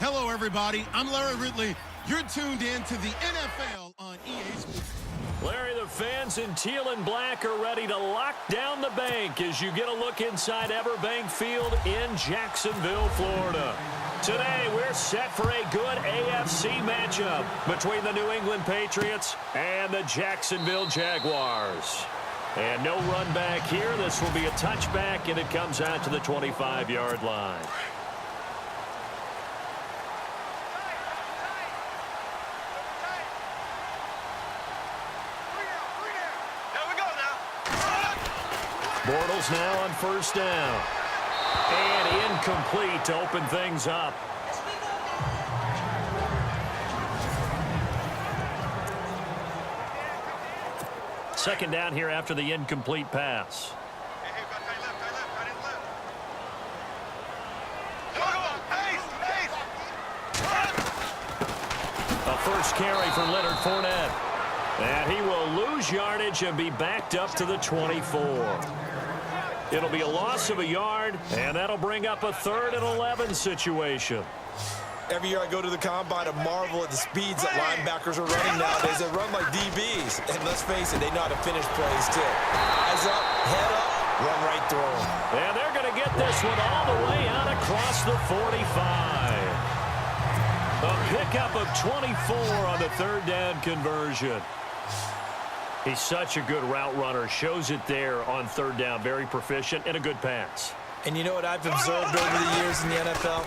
Hello, everybody. I'm Larry Ridley. You're tuned in to the NFL on EA Sports. Larry, the fans in teal and black are ready to lock down the bank as you get a look inside Everbank Field in Jacksonville, Florida. Today, we're set for a good AFC matchup between the New England Patriots and the Jacksonville Jaguars. And no run back here. This will be a touchback, and it comes out to the 25-yard line. Bortles now on first down. And incomplete to open things up. Second down here after the incomplete pass. A first carry for Leonard Fournette. And he will lose yardage and be backed up to the 24. It'll be a loss of a yard, and that'll bring up a 3rd and 11 situation. Every year I go to the combine, I marvel at the speeds that linebackers are running nowadays. They run like DBs. And let's face it, they know how to finish plays too. Eyes up, head up, run right through them. And they're going to get this one all the way out across the 45. A pickup of 24 on the 3rd down conversion. He's such a good route runner. Shows it there on 3rd down. Very proficient and a good pass. And you know what I've observed over the years in the NFL?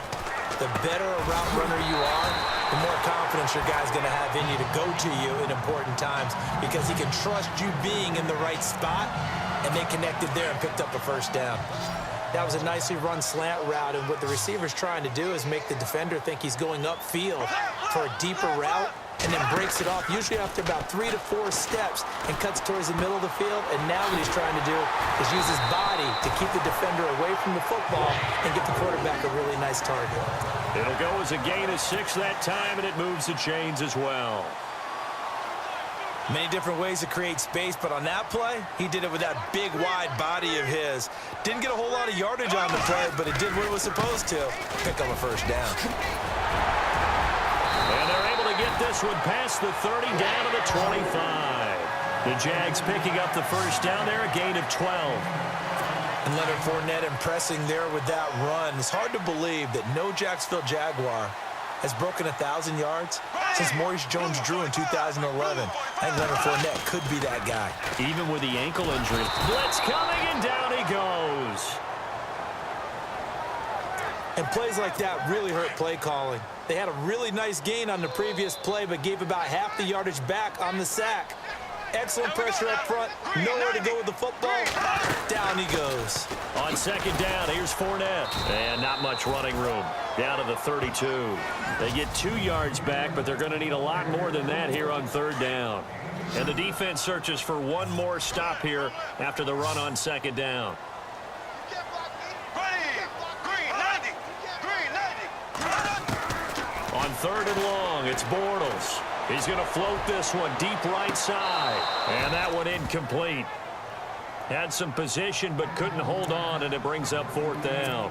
The better a route runner you are, the more confidence your guy's going to have in you to go to you in important times because he can trust you being in the right spot, and they connected there and picked up a first down. That was a nicely run slant route, and what the receiver's trying to do is make the defender think he's going upfield for a deeper route, and then breaks it off, usually after about 3 to 4 steps, and cuts towards the middle of the field. And now what he's trying to do is use his body to keep the defender away from the football and get the quarterback a really nice target. It'll go as a gain of 6 that time, and it moves the chains as well. Many different ways to create space, but on that play, he did it with that big, wide body of his. Didn't get a whole lot of yardage on the play, but it did what it was supposed to. Pick up a first down. And they're able to get this one past the 30 down to the 25. The Jags picking up the first down there, a gain of 12. And Leonard Fournette impressing there with that run. It's hard to believe that no Jacksonville Jaguar has broken 1,000 yards since Maurice Jones-Drew in 2011. I think Leonard Fournette could be that guy. Even with the ankle injury. Blitz coming, and down he goes. And plays like that really hurt play calling. They had a really nice gain on the previous play, but gave about half the yardage back on the sack. Excellent pressure up front. Nowhere to go with the football. Down he goes. On second down, here's Fournette. And not much running room. Down to the 32. They get 2 yards back, but they're going to need a lot more than that here on 3rd down. And the defense searches for one more stop here after the run on second down. On 3rd and long, it's Bortles. He's going to float this one deep right side. And that one incomplete. Had some position but couldn't hold on, and it brings up 4th down.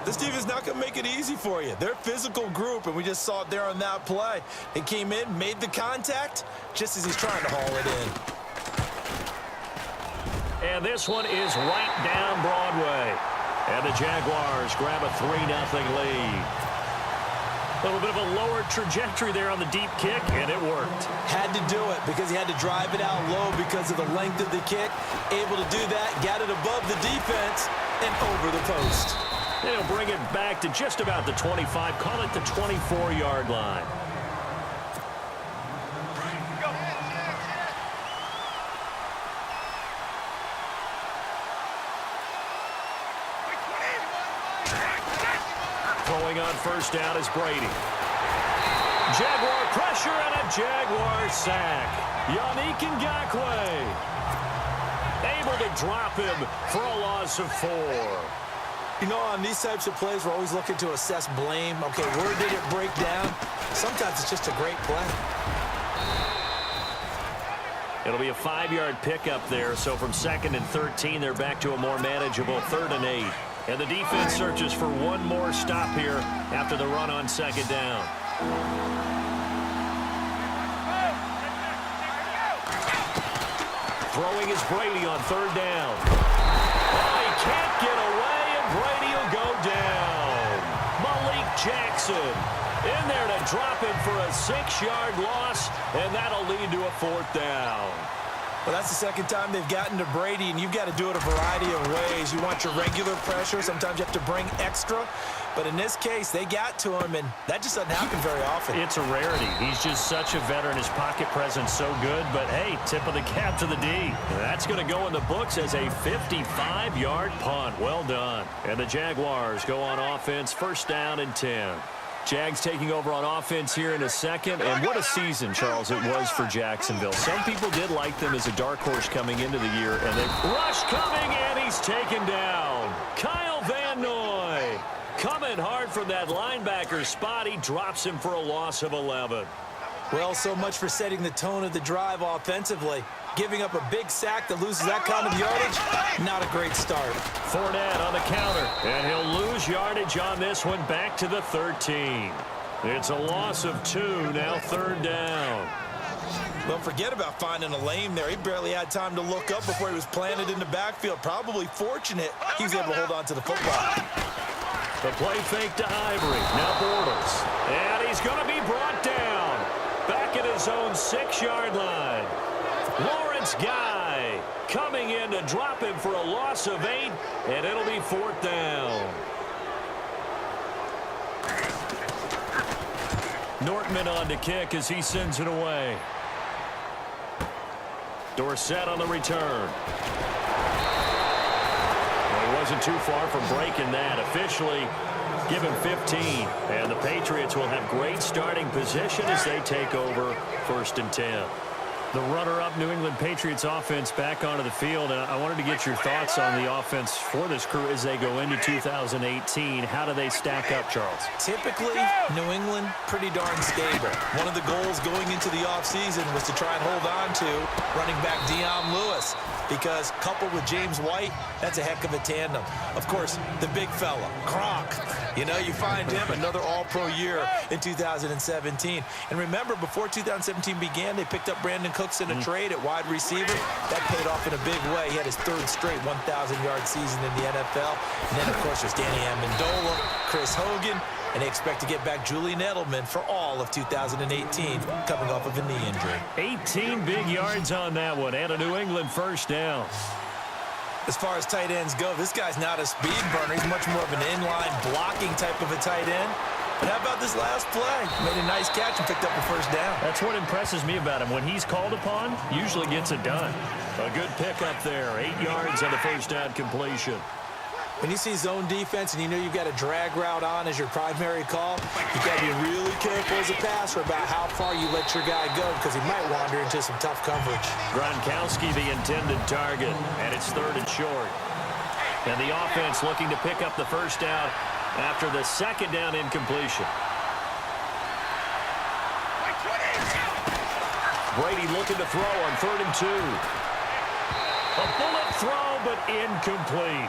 This team is not going to make it easy for you. They're a physical group, and we just saw it there on that play. They came in, made the contact, just as he's trying to haul it in. And this one is right down Broadway. And the Jaguars grab a 3-0 lead. A little bit of a lower trajectory there on the deep kick, and it worked. Had to do it because he had to drive it out low because of the length of the kick. Able to do that, got it above the defense, and over the post. They'll bring it back to just about the 25. Call it the 24-yard line. Throwing on first down is Brady. Jaguar pressure and a Jaguar sack. Yannick Ngakoue able to drop him for a loss of 4. You know, on these types of plays, we're always looking to assess blame. Okay, where did it break down? Sometimes it's just a great play. It'll be a 5-yard pickup there, so from 2nd and 13, they're back to a more manageable 3rd and 8. And the defense searches for one more stop here after the run on second down. Throwing is Brady on third down. Oh, he can't get away, and Brady will go down. Malik Jackson in there to drop him for a 6-yard loss, and that'll lead to a fourth down. Well, that's the second time they've gotten to Brady, and you've got to do it a variety of ways. You want your regular pressure. Sometimes you have to bring extra. But in this case, they got to him, and that just doesn't happen very often. It's a rarity. He's just such a veteran. His pocket presence so good. But, hey, tip of the cap to the D. That's going to go in the books as a 55-yard punt. Well done. And the Jaguars go on offense, first down and 10. Jags taking over on offense here in a second. And what a season, Charles, it was for Jacksonville. Some people did like them as a dark horse coming into the year. And they rush coming, and he's taken down. Kyle Van Noy coming hard from that linebacker spot. He drops him for a loss of 11. Well, so much for setting the tone of the drive offensively. Giving up a big sack that loses that kind of yardage, not a great start. Fournette on the counter, and he'll lose yardage on this one back to the 13. It's a loss of 2, now third down. Well, forget about finding a lane there. He barely had time to look up before he was planted in the backfield. Probably fortunate he was able to hold on to the football. The play fake to Ivory, now Bortles. And he's going to be brought down. Back at his own 6-yard line. Lawrence Guy coming in to drop him for a loss of 8, and it'll be fourth down. Nortman on to kick as he sends it away. Dorsett on the return. Well, he wasn't too far from breaking that. Officially, give him 15. And the Patriots will have great starting position as they take over first and 10. The runner-up New England Patriots offense back onto the field. And I wanted to get your thoughts on the offense for this crew as they go into 2018. How do they stack up, Charles? Typically, New England, pretty darn stable. One of the goals going into the offseason was to try and hold on to running back Dion Lewis, because coupled with James White, that's a heck of a tandem. Of course, the big fella, Gronk. You know, you find him another all-pro year in 2017. And remember, before 2017 began, they picked up Brandon Cooks in a trade at wide receiver. That paid off in a big way. He had his third straight 1,000-yard season in the NFL. And then, of course, there's Danny Amendola, Chris Hogan, and they expect to get back Julian Edelman for all of 2018, coming off of a knee injury. 18 big yards on that one, and a New England first down. As far as tight ends go, this guy's not a speed burner. He's much more of an inline blocking type of a tight end. But how about this last play? Made a nice catch and picked up the first down. That's what impresses me about him. When he's called upon, usually gets it done. A good pickup there. 8 yards on the first down completion. When you see zone defense and you know you've got a drag route on as your primary call, you've got to be really careful as a passer about how far you let your guy go, because he might wander into some tough coverage. Gronkowski the intended target, and it's third and short. And the offense looking to pick up the first down after the second down incompletion. Brady looking to throw on 3rd and 2. A bullet throw, but incomplete.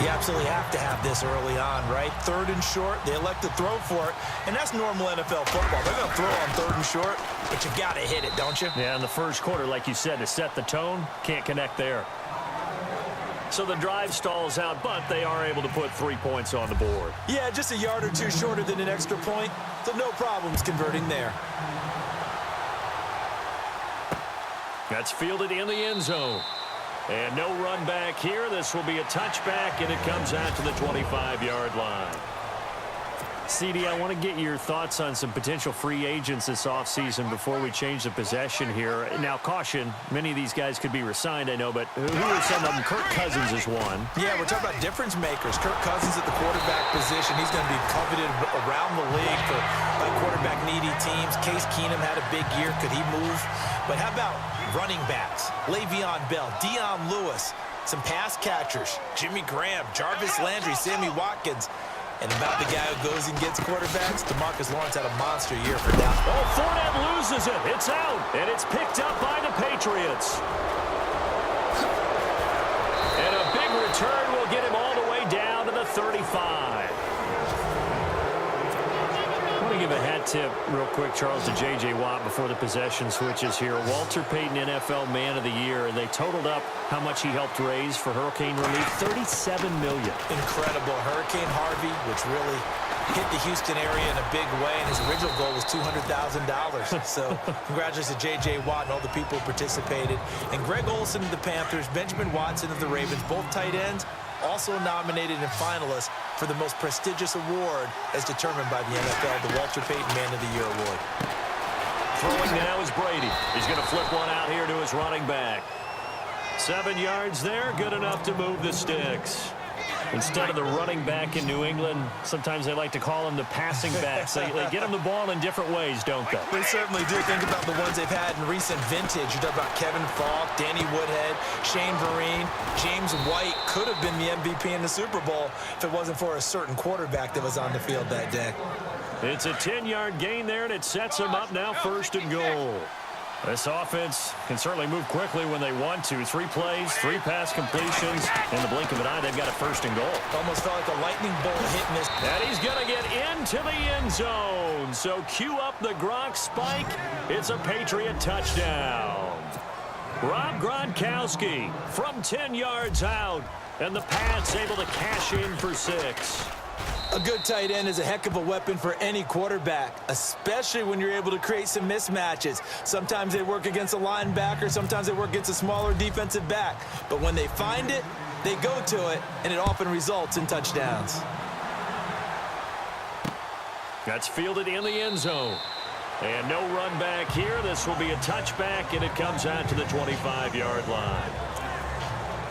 You absolutely have to have this early on, right? 3rd and short, they elect to throw for it, and that's normal NFL football. They're going to throw on 3rd and short, but you've got to hit it, don't you? Yeah, in the first quarter, like you said, to set the tone, can't connect there. So the drive stalls out, but they are able to put 3 points on the board. Yeah, just a yard or two shorter than an extra point, so no problems converting there. That's fielded in the end zone. And no run back here. This will be a touchback, and it comes out to the 25-yard line. CD, I want to get your thoughts on some potential free agents this offseason before we change the possession here. Now, caution, many of these guys could be re-signed, I know, but who are some of them? Kirk Cousins is one. Yeah, we're talking about difference makers. Kirk Cousins at the quarterback position. He's going to be coveted around the league for quarterback-needy teams. Case Keenum had a big year. Could he move? But how about running backs? Le'Veon Bell, Dion Lewis, some pass catchers, Jimmy Graham, Jarvis Landry, Sammy Watkins. And about the guy who goes and gets quarterbacks, DeMarcus Lawrence had a monster year for Dallas. Oh, Fournette loses it. It's out, and it's picked up by the Patriots. And a big return will get him all the way down to the 35. I want to give a hat tip real quick, Charles, to J.J. Watt before the possession switches here. Walter Payton NFL Man of the Year, and they totaled up how much he helped raise for hurricane relief, $37 million. Incredible. Hurricane Harvey, which really hit the Houston area in a big way, and his original goal was $200,000. So congratulations to J.J. Watt and all the people who participated. And Greg Olsen of the Panthers, Benjamin Watson of the Ravens, both tight ends, also nominated and finalists for the most prestigious award as determined by the NFL, the Walter Payton Man of the Year Award. Throwing now is Brady. He's going to flip one out here to his running back. 7 yards there, good enough to move the sticks. Instead of the running back in New England, sometimes they like to call them the passing backs. They get them the ball in different ways, don't they? They certainly do. Think about the ones they've had in recent vintage. You talk about Kevin Falk, Danny Woodhead, Shane Vereen, James White could have been the MVP in the Super Bowl if it wasn't for a certain quarterback that was on the field that day. It's a 10-yard gain there, and it sets them up now 1st and goal. This offense can certainly move quickly when they want to. 3 plays, 3 pass completions. In the blink of an eye, they've got a 1st and goal. Almost felt like a lightning bolt hitting this. And he's going to get into the end zone. So cue up the Gronk spike. It's a Patriot touchdown. Rob Gronkowski from 10 yards out. And the Pats able to cash in for 6. A good tight end is a heck of a weapon for any quarterback, especially when you're able to create some mismatches. Sometimes they work against a linebacker, sometimes they work against a smaller defensive back. But when they find it, they go to it, and it often results in touchdowns. That's fielded in the end zone. And no run back here. This will be a touchback, and it comes out to the 25-yard line.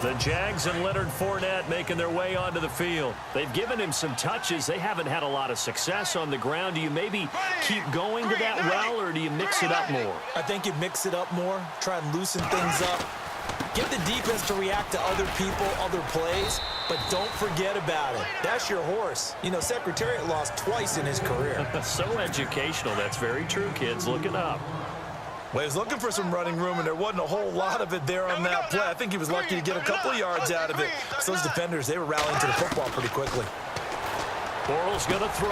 The Jags and Leonard Fournette making their way onto the field. They've given him some touches. They haven't had a lot of success on the ground. Do you maybe keep going to that well, or do you mix it up more? I think you mix it up more, try and loosen things up. Get the defense to react to other people, other plays, but don't forget about it. That's your horse. You know, Secretariat lost twice in his career. So educational. That's very true, kids. Look it up. Well, he was looking for some running room, and there wasn't a whole lot of it there on that play. I think he was lucky to get a couple of yards out of it. So those defenders, they were rallying to the football pretty quickly. Bortles going to throw.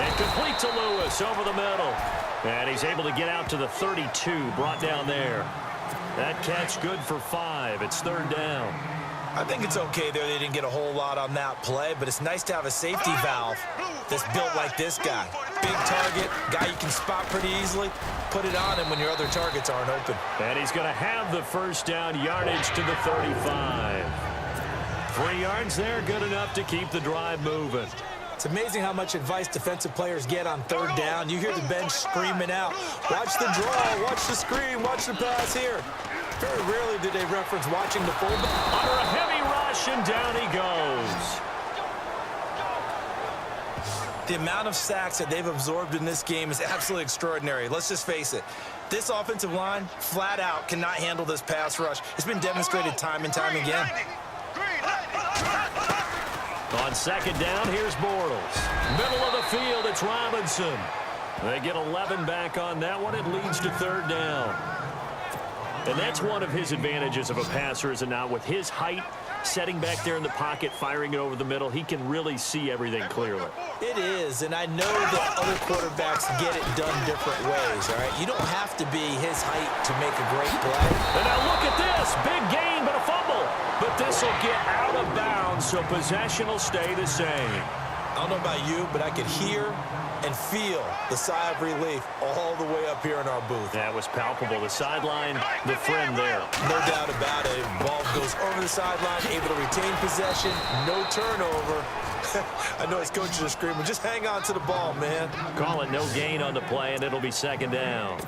And complete to Lewis over the middle. And he's able to get out to the 32, brought down there. That catch good for 5. It's 3rd down. I think it's okay there. They didn't get a whole lot on that play, but it's nice to have a safety valve that's built like this guy. Big target, guy you can spot pretty easily. Put it on him when your other targets aren't open. And he's going to have the 1st down, yardage to the 35. 3 yards there, good enough to keep the drive moving. It's amazing how much advice defensive players get on 3rd down. You hear the bench screaming out, watch the draw, watch the screen, watch the pass here. Very rarely do they reference watching the fullback. Under a heavy rush, and down he goes. The amount of sacks that they've absorbed in this game is absolutely extraordinary. Let's just face it. This offensive line, flat out, cannot handle this pass rush. It's been demonstrated time and time again. On 2nd down, here's Bortles. Middle of the field, it's Robinson. They get 11 back on that one. It leads to 3rd down. And that's one of his advantages of a passer, is it not? With his height, setting back there in the pocket, firing it over the middle, he can really see everything clearly. It is, and I know that other quarterbacks get it done different ways, all right? You don't have to be his height to make a great play. And now look at this. Big gain, but a fumble. But this will get out of bounds, so possession will stay the same. I don't know about you, but I could hear and feel the sigh of relief all the way up here in our booth. That was palpable. The sideline, the friend there. No doubt about it. Ball goes over the sideline, able to retain possession, no turnover. I know his coaches are screaming, just hang on to the ball, man. Call it no gain on the play, and it'll be 2nd down.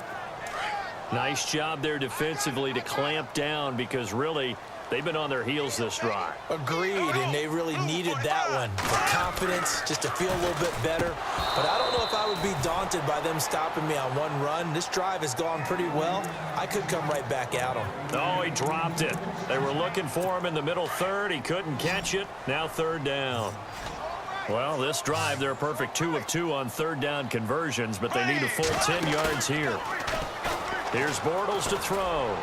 Nice job there defensively to clamp down, because really, they've been on their heels this drive. Agreed, and they really needed that one for confidence, just to feel a little bit better. But I don't know if I would be daunted by them stopping me on one run. This drive has gone pretty well. I could come right back at him. Oh, he dropped it. They were looking for him in the middle 3rd. He couldn't catch it. Now 3rd down. Well, this drive, they're a perfect 2 of 2 on 3rd down conversions, but they need a full 10 yards here. Here's Bortles to throw.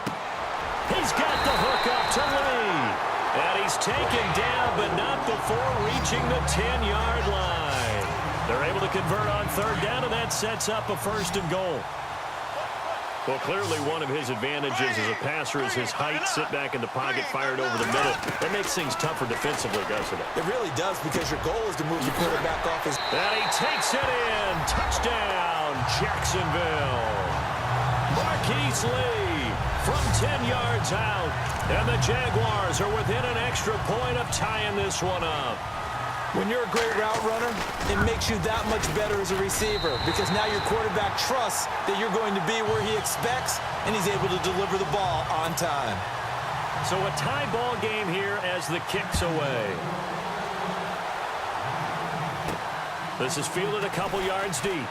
He's got the hook up to Lee. And he's taken down, but not before reaching the 10-yard line. They're able to convert on third down, and that sets up a 1st and goal. Well, clearly one of his advantages as a passer is his height. Sit back in the pocket, fired over the middle. That makes things tougher defensively, doesn't it? It really does, because your goal is to move your quarterback off his... And he takes it in. Touchdown, Jacksonville. Marquise Lee from 10 yards out. And the Jaguars are within an extra point of tying this one up. When you're a great route runner, it makes you that much better as a receiver, because now your quarterback trusts that you're going to be where he expects, and he's able to deliver the ball on time. So a tie ball game here as the kick's away. This is fielded a couple yards deep.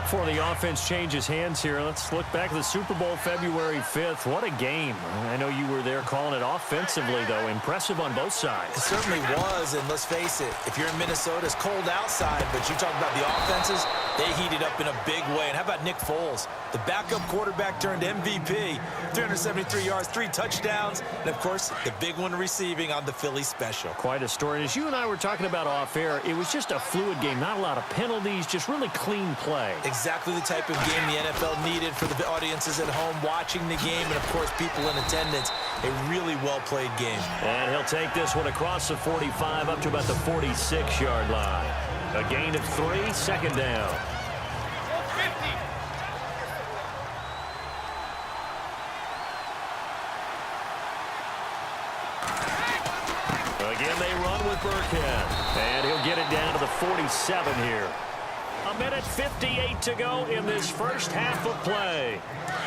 Before the offense changes hands here, let's look back at the Super Bowl February 5th. What a game. I know you were there calling it offensively, though. Impressive on both sides. It certainly was, and let's face it, if you're in Minnesota, it's cold outside, but you talk about the offenses, they heated up in a big way. And how about Nick Foles? The backup quarterback turned MVP, 373 yards, 3 touchdowns, and, of course, the big one receiving on the Philly special. Quite a story. And as you and I were talking about off air, it was just a fluid game. Not a lot of penalties, just really clean play. Exactly the type of game the NFL needed for the audiences at home watching the game, and, of course, people in attendance. A really well-played game. And he'll take this one across the 45 up to about the 46-yard line. A gain of 3, 2nd down. Again, they run with Burkhead. And he'll get it down to the 47 here. 1:58 to go in this first half of play.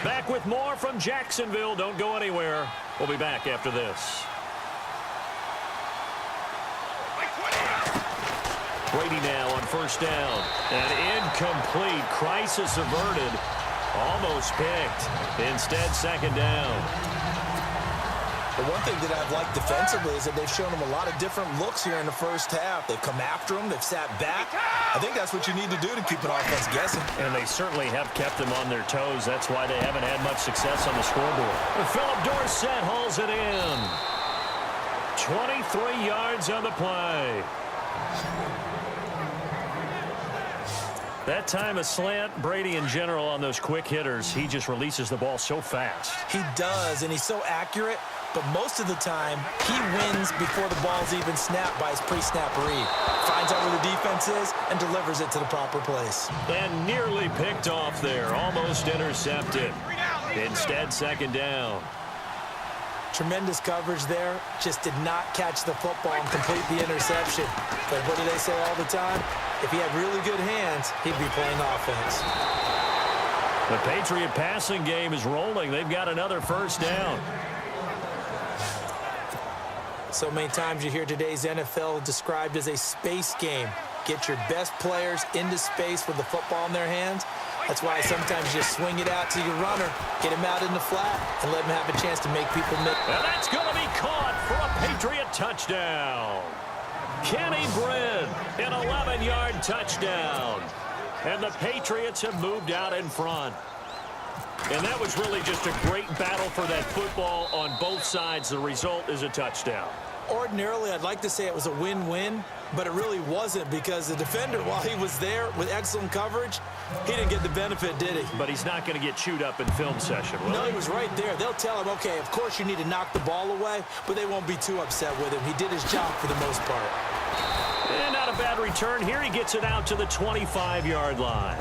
Back with more from Jacksonville. Don't go anywhere. We'll be back after this. Brady now on 1st down. An incomplete. Crisis averted. Almost picked. Instead, 2nd down. The one thing that I've liked defensively is that they've shown him a lot of different looks here in the first half. They've come after him. They've sat back. I think that's what you need to do to keep an offense guessing. And they certainly have kept them on their toes. That's why they haven't had much success on the scoreboard. Philip Dorsett hauls it in. 23 yards on the play. That time a slant. Brady in general on those quick hitters, he just releases the ball so fast. He does, and he's so accurate. But most of the time, he wins before the ball's even snapped by his pre-snap read. Finds out where the defense is and delivers it to the proper place. And nearly picked off there. Almost intercepted. Instead, 2nd down. Tremendous coverage there. Just did not catch the football and complete the interception. But what do they say all the time? If he had really good hands, he'd be playing offense. The Patriot passing game is rolling. They've got another 1st down. So many times you hear today's NFL described as a space game. Get your best players into space with the football in their hands. That's why sometimes you just swing it out to your runner, get him out in the flat, and let him have a chance to make people miss. And that's going to be caught for a Patriot touchdown. Kenny Britt, an 11-yard touchdown. And the Patriots have moved out in front. And that was really just a great battle for that football on both sides. The result is a touchdown. Ordinarily, I'd like to say it was a win-win, but it really wasn't, because the defender, while he was there with excellent coverage, he didn't get the benefit, did he? But he's not going to get chewed up in film session, will No, he? he was right there. They'll tell him, okay, of course you need to knock the ball away, but they won't be too upset with him. He did his job for the most part. And not a bad return. Here he gets it out to the 25-yard line.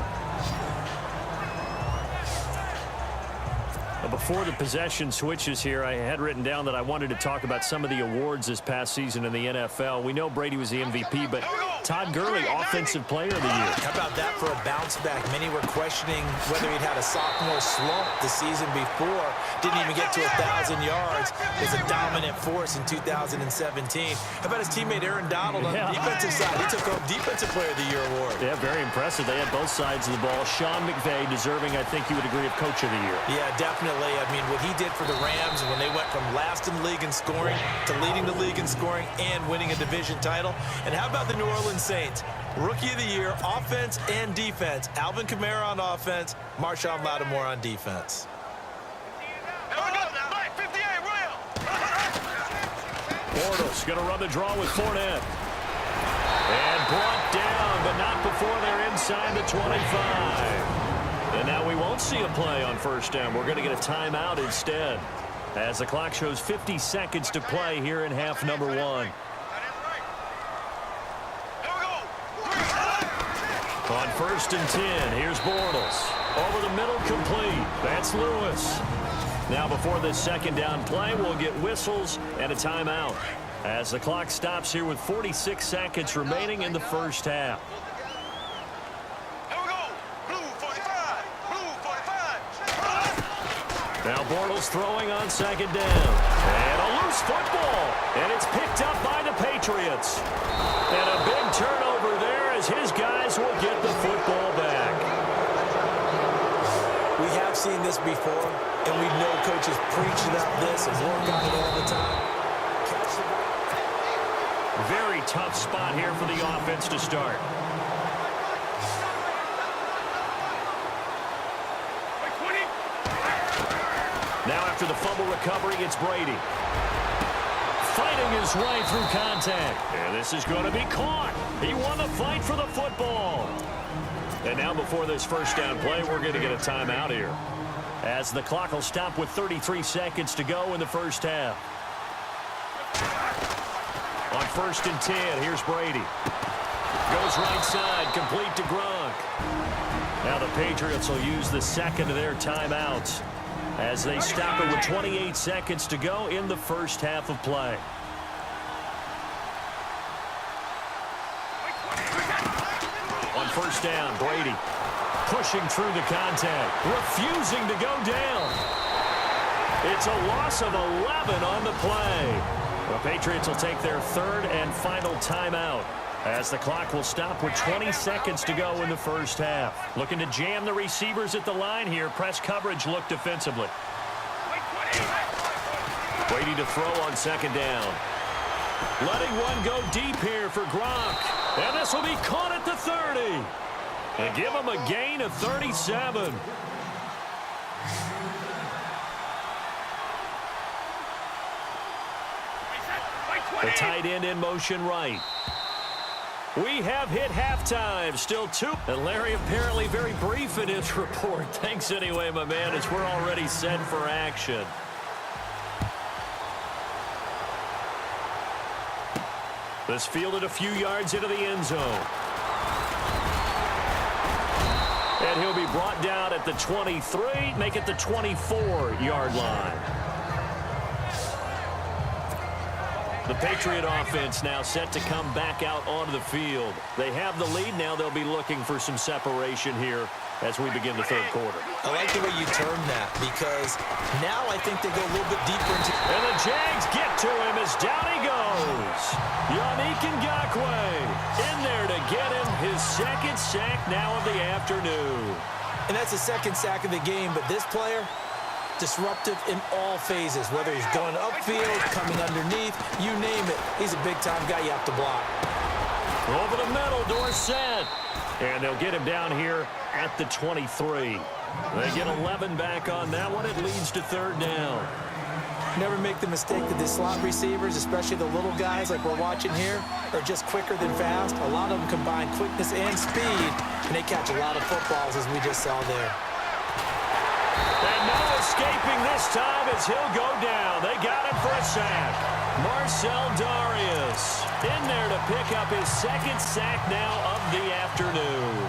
Before the possession switches here, I had written down that I wanted to talk about some of the awards this past season in the NFL. We know Brady was the MVP, but Todd Gurley, Offensive Player of the Year. How about that for a bounce back? Many were questioning whether he'd had a sophomore slump the season before. Didn't even get to 1,000 yards. Was a dominant force in 2017. How about his teammate Aaron Donald on the defensive side? He took home Defensive Player of the Year award. Yeah, very impressive. They had both sides of the ball. Sean McVay deserving, I think you would agree, of Coach of the Year. Yeah, definitely. I mean, what he did for the Rams when they went from last in the league in scoring to leading the league in scoring and winning a division title. And how about the New Orleans Saints? Rookie of the Year, offense and defense. Alvin Kamara on offense, Marshawn Lattimore on defense. Bortles going to run the draw with Fournette. And brought down, but not before they're inside the 25. And now we won't see a play on first down. We're going to get a timeout instead, as the clock shows 50 seconds to play here in half number 1. On first and 10, here's Bortles. Over the middle, complete. That's Lewis. Now before this second down play, we'll get whistles and a timeout, as the clock stops here with 46 seconds remaining in the first half. Now Bortles throwing on second down. And a loose football. And it's picked up by the Patriots. And a big turnover there as his guys will get the football back. We have seen this before, and we know coaches preach about this and work on it all the time. Very tough spot here for the offense to start. Now after the fumble recovery, it's Brady. Fighting his way through contact. And this is going to be caught. He won the fight for the football. And now before this first down play, we're going to get a timeout here, as the clock will stop with 33 seconds to go in the first half. On first and 10, here's Brady. Goes right side, complete to Gronk. Now the Patriots will use the second of their timeouts, as they stop it with 28 seconds to go in the first half of play. On first down, Brady pushing through the contact, refusing to go down. It's a loss of 11 on the play. The Patriots will take their third and final timeout, as the clock will stop with 20 seconds to go in the first half. Looking to jam the receivers at the line here. Press coverage look defensively. Brady to throw on second down. Letting one go deep here for Gronk. And this will be caught at the 30. And give him a gain of 37. The tight end in motion right. We have hit halftime. Still 2. And Larry apparently very brief in his report. Thanks anyway, my man, as we're already set for action. This fielded a few yards into the end zone. And he'll be brought down at the 23, make it the 24-yard line. The Patriot offense now set to come back out onto the field. They have the lead. Now they'll be looking for some separation here as we begin the third quarter. I like the way you termed that, because now I think they go a little bit deeper into... And the Jags get to him as down he goes. Yannick Ngakoue in there to get him his second sack now of the afternoon. And that's the second sack of the game, but this player, disruptive in all phases, whether he's going upfield, coming underneath, you name it. He's a big-time guy you have to block. Over the middle, Dorsett. And they'll get him down here at the 23. They get 11 back on that one. It leads to third down. Never make the mistake that the slot receivers, especially the little guys like we're watching here, are just quicker than fast. A lot of them combine quickness and speed, and they catch a lot of footballs, as we just saw there. And no escaping this time as he'll go down. They got him for a sack. Marcel Darius in there to pick up his second sack now of the afternoon.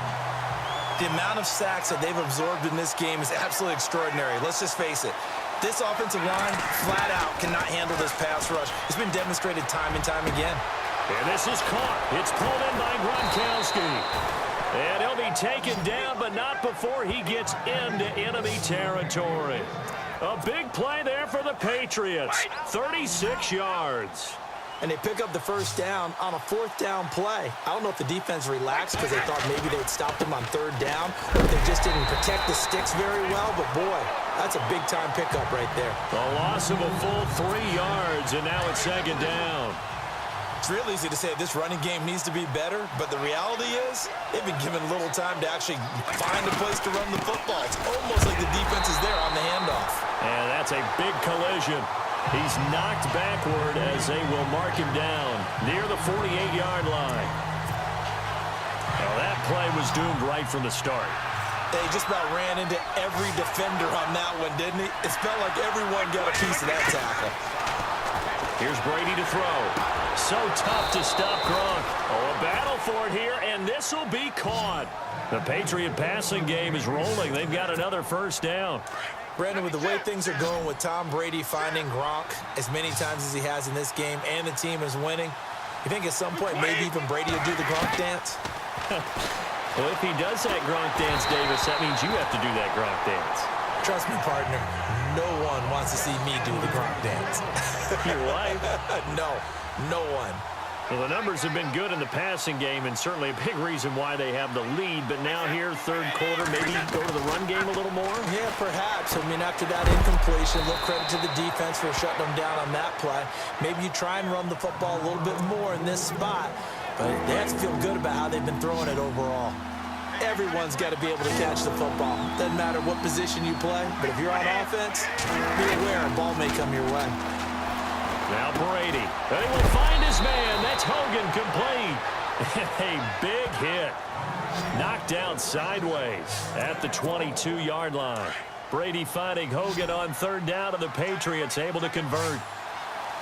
The amount of sacks that they've absorbed in this game is absolutely extraordinary. Let's just face it. This offensive line, flat out, cannot handle this pass rush. It's been demonstrated time and time again. And this is caught. It's pulled in by Gronkowski. And he'll be taken down, but not before he gets into enemy territory. A big play there for the Patriots. 36 yards. And they pick up the first down on a fourth down play. I don't know if the defense relaxed because they thought maybe they'd stop them on third down, or if they just didn't protect the sticks very well. But, boy, that's a big-time pickup right there. A loss of a full 3 yards, and now it's second down. It's real easy to say this running game needs to be better, but the reality is they've been given little time to actually find a place to run the football. It's almost like the defense is there on the handoff. And that's a big collision. He's knocked backward as they will mark him down near the 48-yard line. Well, that play was doomed right from the start. They just about ran into every defender on that one, didn't he? It felt like everyone got a piece of that tackle. Here's Brady to throw. So tough to stop Gronk. Oh, a battle for it here, and this will be caught. The Patriot passing game is rolling. They've got another first down. Brandon, with the way things are going with Tom Brady finding Gronk as many times as he has in this game and the team is winning, you think at some point maybe even Brady will do the Gronk dance? Well, if he does that Gronk dance, Davis, that means you have to do that Gronk dance. Trust me, partner, no one wants to see me do the Gronk dance. Your wife? No one. Well, the numbers have been good in the passing game, and certainly a big reason why they have the lead. But now here, third quarter, maybe go to the run game a little more? Yeah, perhaps. I mean, after that incompletion, a little credit to the defense for shutting them down on that play. Maybe you try and run the football a little bit more in this spot. But they have to feel good about how they've been throwing it overall. Everyone's got to be able to catch the football. Doesn't matter what position you play, but if you're on offense, be aware a ball may come your way. Now Brady. And he will find his man. That's Hogan complete. A big hit. Knocked down sideways at the 22-yard line. Brady finding Hogan on third down, and the Patriots able to convert.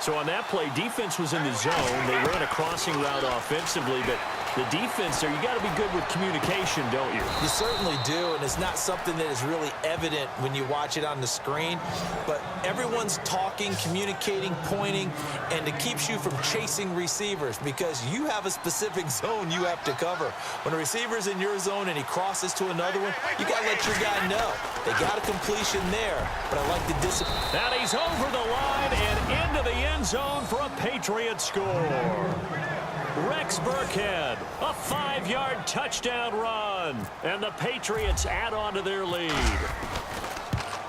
So on that play, defense was in the zone. They ran a crossing route offensively, but the defense there, you got to be good with communication, don't you? You certainly do, and it's not something that is really evident when you watch it on the screen. But everyone's talking, communicating, pointing, and it keeps you from chasing receivers because you have a specific zone you have to cover. When a receiver's in your zone and he crosses to another one, you got to let your guy know. They got a completion there, but I like the discipline. And he's over the line and into the end zone for a Patriot score. Rex Burkhead, a 5-yard touchdown run, and the Patriots add on to their lead.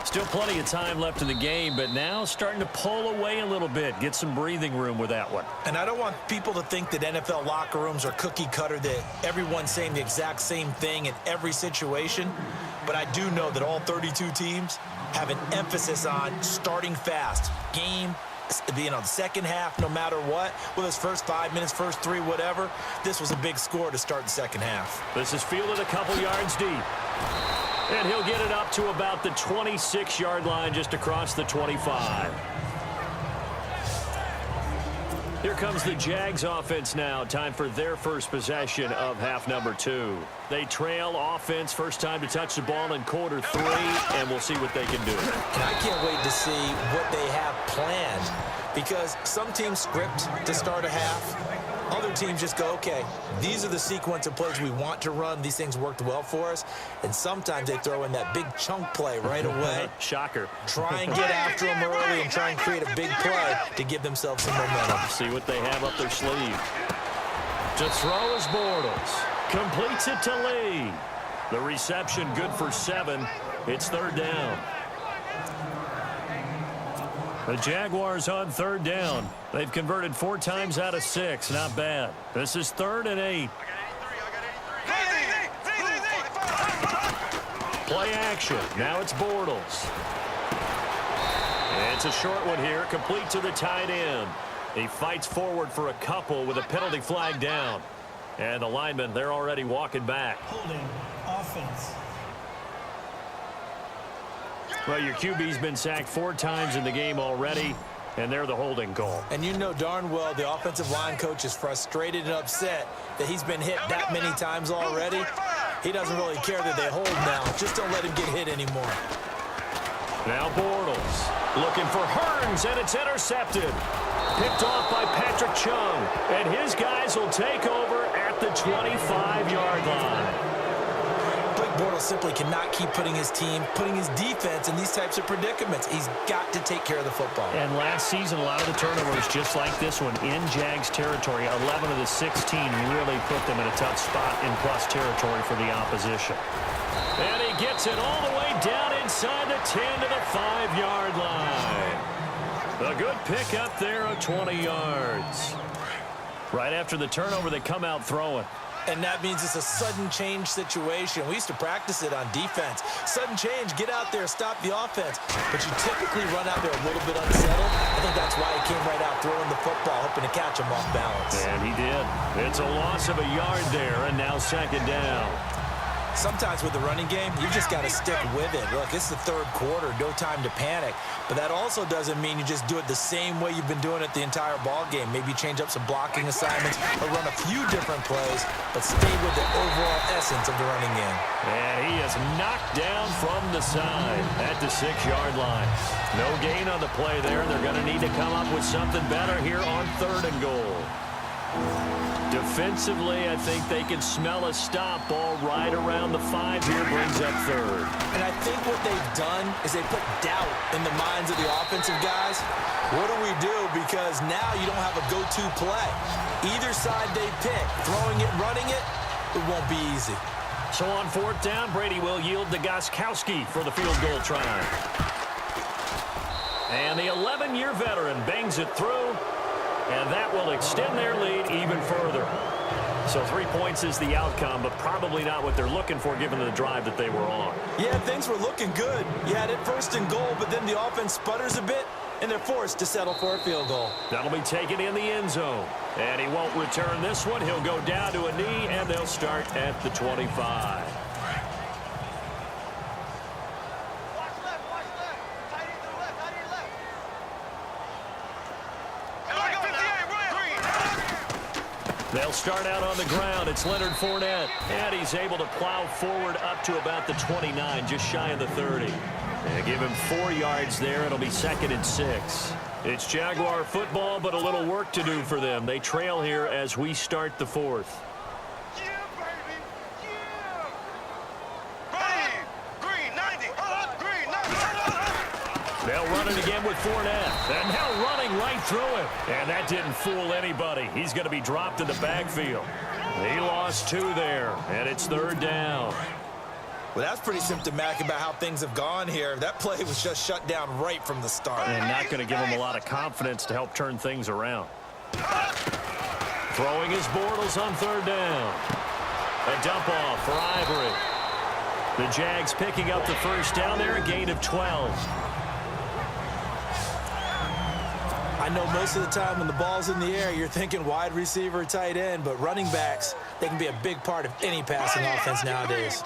Still plenty of time left in the game, but now starting to pull away a little bit, get some breathing room with that one. And I don't want people to think that NFL locker rooms are cookie cutter, that everyone's saying the exact same thing in every situation, but I do know that all 32 teams have an emphasis on starting fast, the second half, no matter what, whether it's first 5 minutes, first 3, whatever, this was a big score to start the second half. This is fielded a couple yards deep. And he'll get it up to about the 26-yard line, just across the 25. Here comes the Jags offense now. Time for their first possession of half number 2. They trail offense, first time to touch the ball in quarter 3, and we'll see what they can do. And I can't wait to see what they have planned, because some teams script to start a half. Other teams just go, okay, these are the sequence of plays we want to run. These things worked well for us. And sometimes they throw in that big chunk play right away. Shocker. Try and get after them early and try and create a big play to give themselves some momentum. See what they have up their sleeve. To throw is Bortles. Completes it to Lee. The reception good for 7. It's third down. The Jaguars on third down. They've converted 4 times out of 6. Not bad. This is 3rd and 8. Play action. Now it's Bortles. It's a short one here. Complete to the tight end. He fights forward for a couple with a penalty flag down. And the linemen, they're already walking back. Holding offense. Well, your QB's been sacked 4 times in the game already, and they're the holding call. And you know darn well the offensive line coach is frustrated and upset that he's been hit that many times already. He doesn't really care that they hold now. Just don't let him get hit anymore. Now Bortles looking for Hearns, and it's intercepted. Picked off by Patrick Chung, and his guys will take over at the 25-yard line. Bortles simply cannot keep putting his team, putting his defense in these types of predicaments. He's got to take care of the football. And last season, a lot of the turnovers just like this one in Jags territory. 11 of the 16 really put them in a tough spot in plus territory for the opposition. And he gets it all the way down inside the 10 to the 5-yard line. A good pick up there of 20 yards. Right after the turnover, they come out throwing. And that means it's a sudden change situation. We used to practice it on defense. Sudden change, get out there, stop the offense. But you typically run out there a little bit unsettled. I think that's why he came right out throwing the football, hoping to catch him off balance. And he did. It's a loss of a yard there, and now second down. Sometimes with the running game, you just got to stick with it. Look, it's the third quarter, no time to panic. But that also doesn't mean you just do it the same way you've been doing it the entire ball game. Maybe change up some blocking assignments or run a few different plays, but stay with the overall essence of the running game. And he is knocked down from the side at the 6-yard line. No gain on the play there. They're going to need to come up with something better here on 3rd and goal. Defensively, I think they can smell a stop. Ball right around the 5 here, brings up 3rd. And I think what they've done is they put doubt in the minds of the offensive guys. What do we do? Because now you don't have a go-to play. Either side they pick, throwing it, running it, it won't be easy. So on 4th down, Brady will yield to Gostkowski for the field goal try. And the 11-year veteran bangs it through. And that will extend their lead even further. So 3 points is the outcome, but probably not what they're looking for given the drive that they were on. Yeah, things were looking good. You had it 1st and goal, but then the offense sputters a bit, and they're forced to settle for a field goal. That'll be taken in the end zone. And he won't return this one. He'll go down to a knee, and they'll start at the 25. They'll start out on the ground. It's Leonard Fournette. And he's able to plow forward up to about the 29, just shy of the 30. They give him 4 yards there. It'll be 2nd and 6. It's Jaguar football, but a little work to do for them. They trail here as we start the 4th. They'll run it again with Fournette. And now running right through it. And that didn't fool anybody. He's going to be dropped in the backfield. He lost 2 there, and it's 3rd down. Well, that's pretty symptomatic about how things have gone here. That play was just shut down right from the start. And not going to give him a lot of confidence to help turn things around. Throwing his Bortles on 3rd down. A dump off for Ivory. The Jags picking up the 1st down there, a gain of 12. I know most of the time when the ball's in the air, you're thinking wide receiver, tight end, but running backs, they can be a big part of any passing offense nowadays.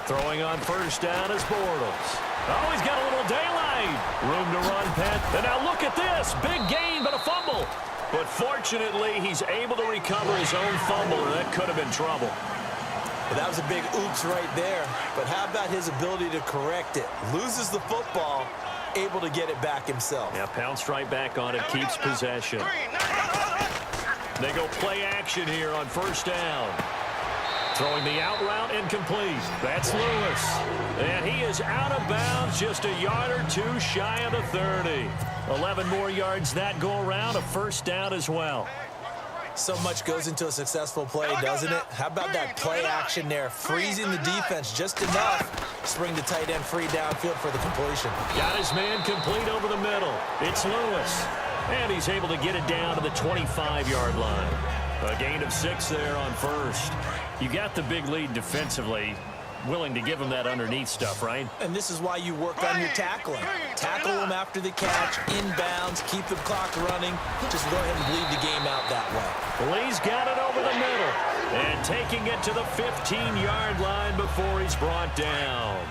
Throwing on 1st down is Bortles. Oh, he's got a little daylight. Room to run, Pat. And now look at this. Big gain, but a fumble. But fortunately, he's able to recover his own fumble, or that could have been trouble. Well, that was a big oops right there. But how about his ability to correct it? Loses the football, able to get it back himself. Yeah, pounced right back on it, keeps possession. They go play action here on 1st down. Throwing the out route incomplete. That's Lewis. And he is out of bounds, just a yard or 2 shy of the 30. 11 more yards that go around, a 1st down as well. So much goes into a successful play, doesn't it? How about that play action there, freezing the defense just enough to spring the tight end free downfield for the completion. Got his man complete over the middle. It's Lewis. And he's able to get it down to the 25-yard line. A gain of 6 there on 1st. You got the big lead defensively. Willing to give him that underneath stuff, right? And this is why you work on your tackling. Tackle him after the catch, inbounds, keep the clock running. Just go ahead and bleed the game out that way. Lee's got it over the middle. And taking it to the 15-yard line before he's brought down.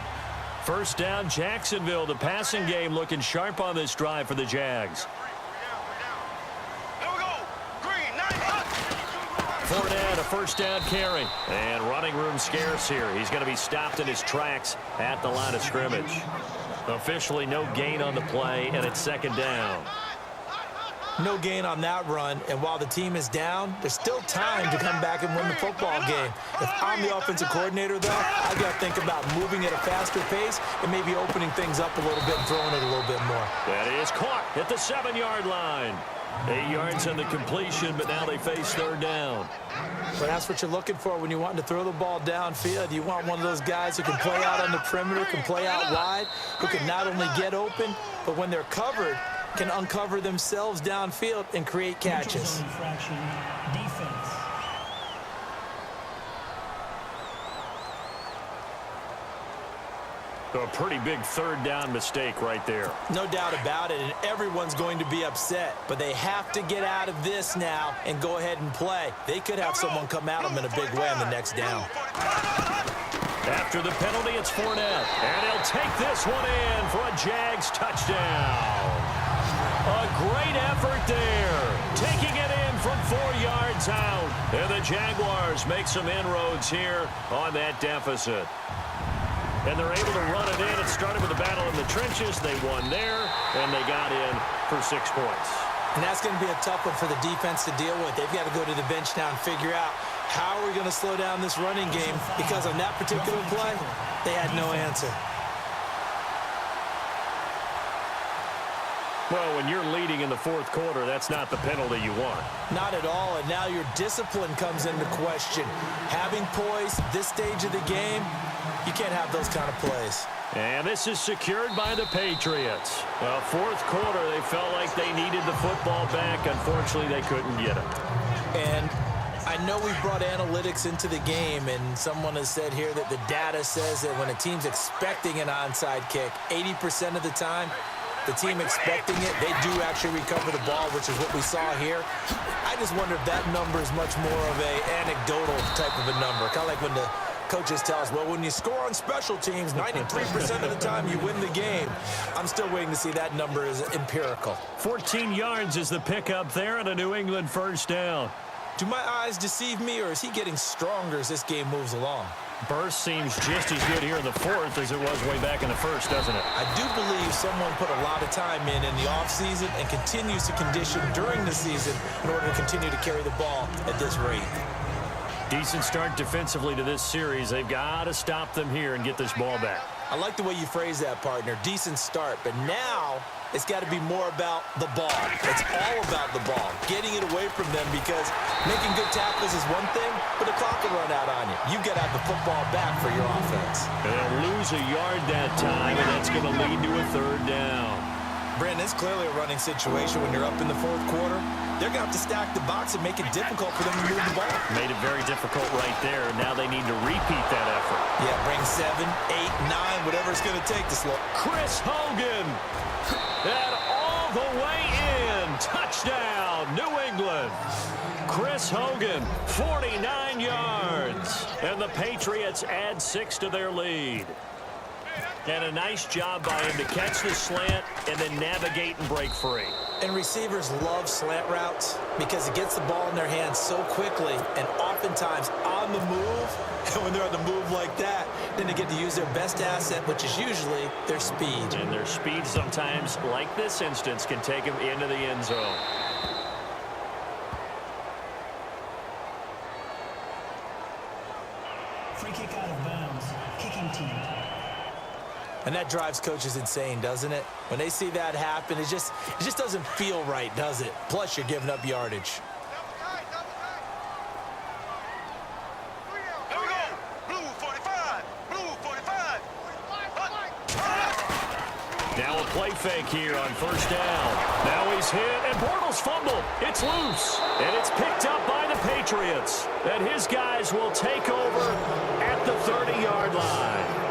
1st down, Jacksonville. The passing game looking sharp on this drive for the Jags. Fournette, a 1st down carry. And running room scarce here. He's going to be stopped in his tracks at the line of scrimmage. Officially no gain on the play, and it's 2nd down. No gain on that run, and while the team is down, there's still time to come back and win the football game. If I'm the offensive coordinator, though, I've got to think about moving at a faster pace and maybe opening things up a little bit and throwing it a little bit more. That is caught at the 7-yard line. 8 yards on the completion, but now they face 3rd down. But that's what you're looking for when you want to throw the ball downfield. You want one of those guys who can play out on the perimeter, can play out wide, who can not only get open, but when they're covered, can uncover themselves downfield and create catches. Infraction, defense. A pretty big third down mistake right there. No doubt about it, and everyone's going to be upset. But they have to get out of this now and go ahead and play. They could have someone come at them in a big way on the next down. After the penalty, it's Fournette. And he'll take this one in for a Jags touchdown. A great effort there. Taking it in from 4 yards out. And the Jaguars make some inroads here on that deficit. And they're able to run it in. It started with a battle in the trenches. They won there, and they got in for 6 points. And that's going to be a tough one for the defense to deal with. They've got to go to the bench now and figure out how are we going to slow down this running game, because on that particular play, they had no answer. Well, when you're leading in the fourth quarter, that's not the penalty you want. Not at all, and now your discipline comes into question. Having poise this stage of the game, you can't have those kind of plays. And this is secured by the Patriots. Well, fourth quarter, they felt like they needed the football back. Unfortunately, they couldn't get it. And I know we've brought analytics into the game, and someone has said here that the data says that when a team's expecting an onside kick, 80% of the time, the team expecting it, they do actually recover the ball, which is what we saw here. I just wonder if that number is much more of an anecdotal type of a number. Kind of like when the coaches tell us, well, when you score on special teams, 93% of the time you win the game. I'm still waiting to see that number is empirical. 14 yards is the pickup there and a New England first down. Do my eyes deceive me, or is he getting stronger as this game moves along? Burst seems just as good here in the fourth as it was way back in the first, doesn't it? I do believe someone put a lot of time in the offseason and continues to condition during the season in order to continue to carry the ball at this rate. Decent start defensively to this series. They've got to stop them here and get this ball back. I like the way you phrase that, partner. Decent start, but now it's got to be more about the ball. It's all about the ball, getting it away from them, because making good tackles is one thing, but the clock will run out on you. You've got to have the football back for your offense. They'll lose a yard that time, and that's going to lead to a third down. Brandon, it's clearly a running situation when you're up in the fourth quarter. They're going to have to stack the box and make it difficult for them to move the ball. Made it very difficult right there. Now they need to repeat that effort. Yeah, bring 7, 8, 9, whatever it's going to take to slow. Chris Hogan. And all the way in. Touchdown, New England. Chris Hogan, 49 yards. And the Patriots add 6 to their lead. And a nice job by him to catch the slant and then navigate and break free. And receivers love slant routes because it gets the ball in their hands so quickly and oftentimes on the move. And when they're on the move like that, then they get to use their best asset, which is usually their speed. And their speed sometimes, like this instance, can take them into the end zone. Free kick out of bounds. Kicking team. And that drives coaches insane, doesn't it? When they see that happen, it just doesn't feel right, does it? Plus, you're giving up yardage. Here we go. Blue 45. Blue 45. Now a play fake here on first down. Now he's hit, and Bortles fumbled. It's loose, and it's picked up by the Patriots. And his guys will take over at the 30-yard line.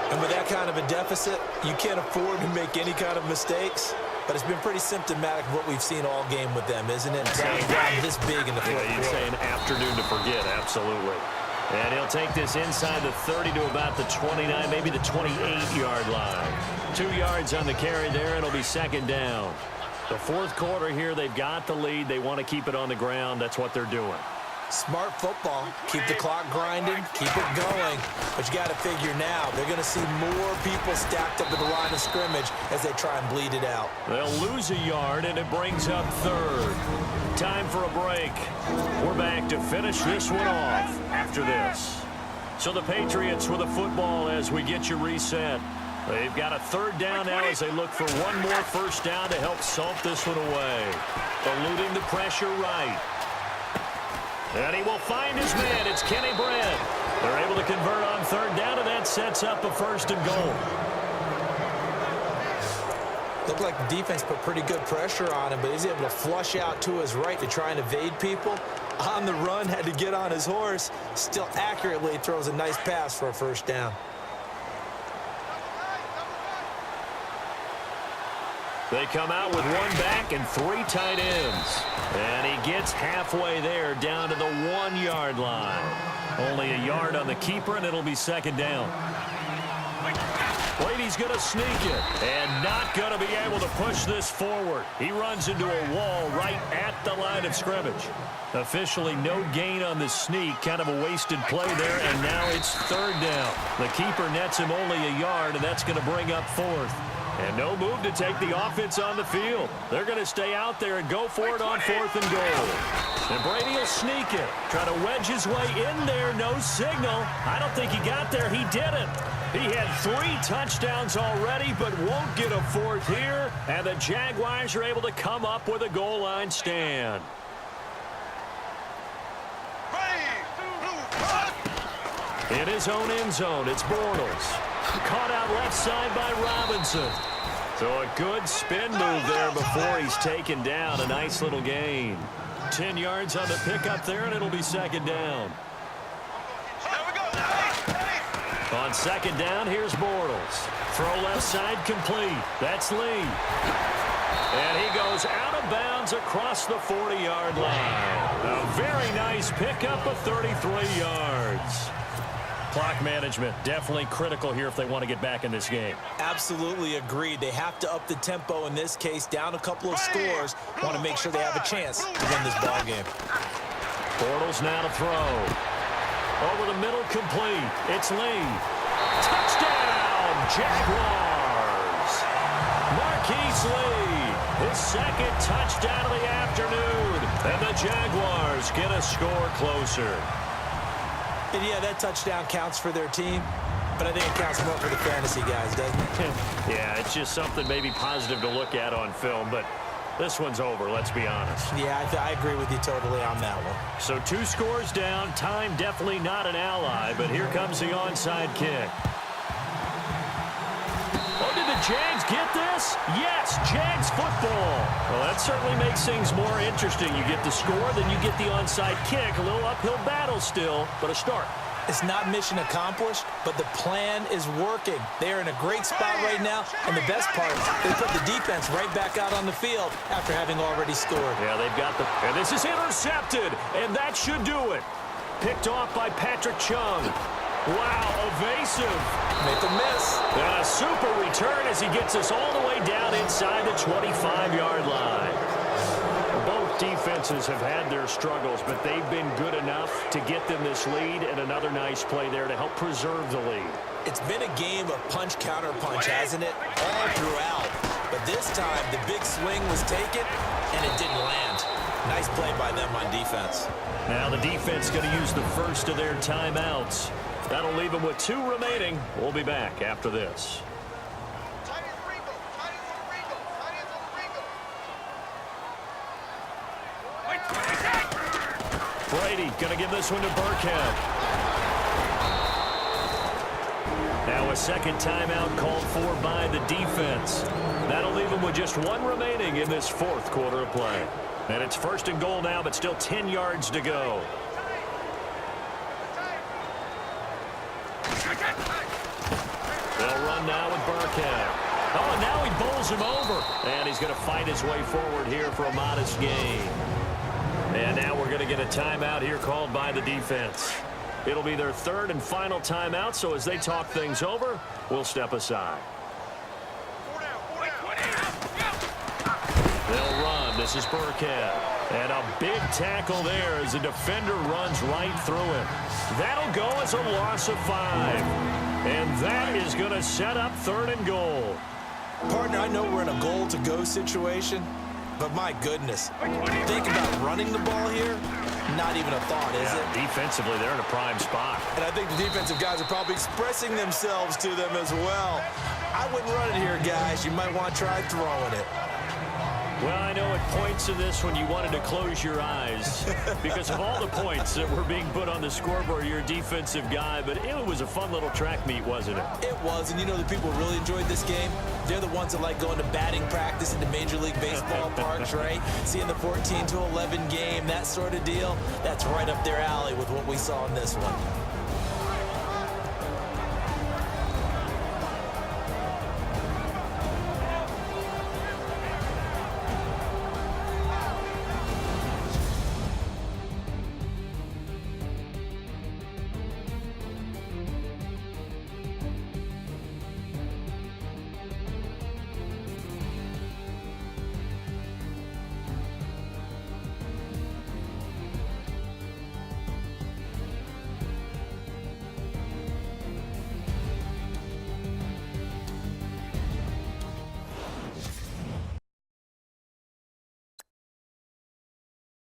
And with that kind of a deficit, you can't afford to make any kind of mistakes. But it's been pretty symptomatic of what we've seen all game with them, isn't it? Down this big in the fourth quarter. You'd say an afternoon to forget, absolutely. And he'll take this inside the 30 to about the 29, maybe the 28-yard line. 2 yards on the carry there. It'll be second down. The fourth quarter here, they've got the lead. They want to keep it on the ground. That's what they're doing. Smart football. Keep the clock grinding. Keep it going. But you got to figure now, they're going to see more people stacked up at the line of scrimmage as they try and bleed it out. They'll lose a yard, and it brings up third. Time for a break. We're back to finish this one off after this. So the Patriots with the football as we get you reset. They've got a third down now as they look for one more first down to help salt this one away. Eluding the pressure right. And he will find his man. It's Kenny Brett. They're able to convert on third down, and that sets up a first and goal. Looked like the defense put pretty good pressure on him, but he's able to flush out to his right to try and evade people. On the run, had to get on his horse. Still accurately throws a nice pass for a first down. They come out with one back and 3 tight ends. And he gets halfway there down to the 1-yard line. Only a yard on the keeper, and it'll be second down. Brady's going to sneak it and not going to be able to push this forward. He runs into a wall right at the line of scrimmage. Officially no gain on the sneak. Kind of a wasted play there, and now it's third down. The keeper nets him only a yard, and that's going to bring up fourth. And no move to take the offense on the field. They're going to stay out there and go for it on 4th and goal. And Brady will sneak it. Try to wedge his way in there. No signal. I don't think he got there. He didn't. He had 3 touchdowns already, but won't get a 4th here. And the Jaguars are able to come up with a goal line stand. In his own end zone, it's Bortles. Caught out left side by Robinson. So a good spin move there before he's taken down. A nice little gain. 10 yards on the pickup there, and it'll be second down. On second down, here's Bortles. Throw left side complete. That's Lee. And he goes out of bounds across the 40-yard line. A very nice pickup of 33 yards. Clock management definitely critical here if they want to get back in this game. Absolutely agreed. They have to up the tempo in this case, down a couple of scores. Want to make sure they have a chance to win this ball game. Bortles now to throw. Over the middle, complete. It's Lee. Touchdown, Jaguars. Marquise Lee, his second touchdown of the afternoon. And the Jaguars get a score closer. And yeah, that touchdown counts for their team, but I think it counts more for the fantasy guys, doesn't it? Yeah, it's just something maybe positive to look at on film, but this one's over, let's be honest. Yeah, I agree with you totally on that one. So 2 scores down, time definitely not an ally, but here comes the onside kick. Oh, did the Jags get this? Yes, Jags football. Well, that certainly makes things more interesting. You get the score, then you get the onside kick. A little uphill battle still, but a start. It's not mission accomplished, but the plan is working. They are in a great spot right now, and the best part, they put the defense right back out on the field after having already scored. Yeah, they've got the... And this is intercepted, and that should do it. Picked off by Patrick Chung. Wow, evasive. Make a miss. And a super return as he gets us all the way down inside the 25-yard line. Both defenses have had their struggles, but they've been good enough to get them this lead, and another nice play there to help preserve the lead. It's been a game of punch-counter-punch, hasn't it? All throughout. But this time, the big swing was taken, and it didn't land. Nice play by them on defense. Now the defense going to use the first of their timeouts. That'll leave them with 2 remaining. We'll be back after this. Brady going to give this one to Burkhead. Now a second timeout called for by the defense. That'll leave them with just 1 remaining in this 4th quarter of play. And it's 1st and goal now, but still 10 yards to go. They'll run now with Burkhead. Oh, and now he bowls him over. And he's going to fight his way forward here for a modest gain. And now we're going to get a timeout here called by the defense. It'll be their 3rd and final timeout, so as they talk things over, we'll step aside. They'll run. This is Burkhead. And a big tackle there as the defender runs right through him. That'll go as a loss of 5. And that is going to set up 3rd and goal. Partner, I know we're in a goal-to-go situation, but my goodness, think about running the ball here. Not even a thought, is it? Defensively, they're in a prime spot. And I think the defensive guys are probably expressing themselves to them as well. I wouldn't run it here, guys. You might want to try throwing it. Well, I know at points in this one you wanted to close your eyes because of all the points that were being put on the scoreboard. You're a defensive guy, but it was a fun little track meet, wasn't it? It was, and you know the people who really enjoyed this game? They're the ones that like going to batting practice into Major League Baseball parks, right? Seeing the 14-11 game, that sort of deal, that's right up their alley with what we saw in this one.